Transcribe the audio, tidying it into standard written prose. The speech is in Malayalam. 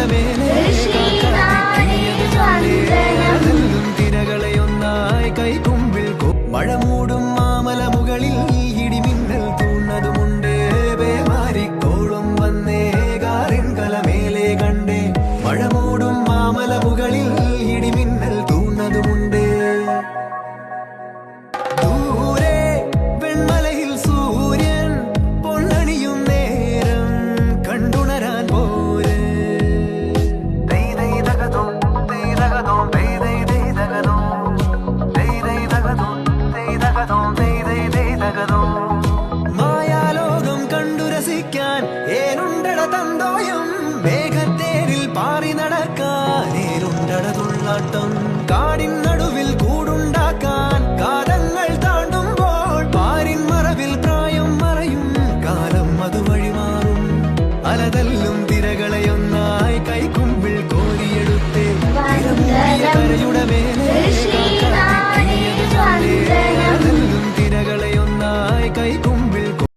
കലമേലെ തിരകളെ ഒന്നായി കൈക്കുമ്പിൽ മഴ മൂടും മാമല മുകളിൽ ഇടിമിന്നൽ തൂണതുമുണ്ടേ മാറിക്കോളും വന്നേ കാറിൻ കലമേലെ കണ്ടേ മഴ മൂടും മാമല മുകളിൽ ഇടിമിന്നൽ തൂണതുമുണ്ടേ ദൂരെ വെൺമലയിൽ സൂര്യൻ പൊന്നണിയും നേരം കണ്ടുണരാൻ പോരെ മായാലോകം കണ്ടു രസിക്കാൻ ഏനുണ്ടട തന്തോയം മേഘത്തേരിൽ പാറി നടക്കാൻ ഏനുണ്ടട തുള്ളാട്ടം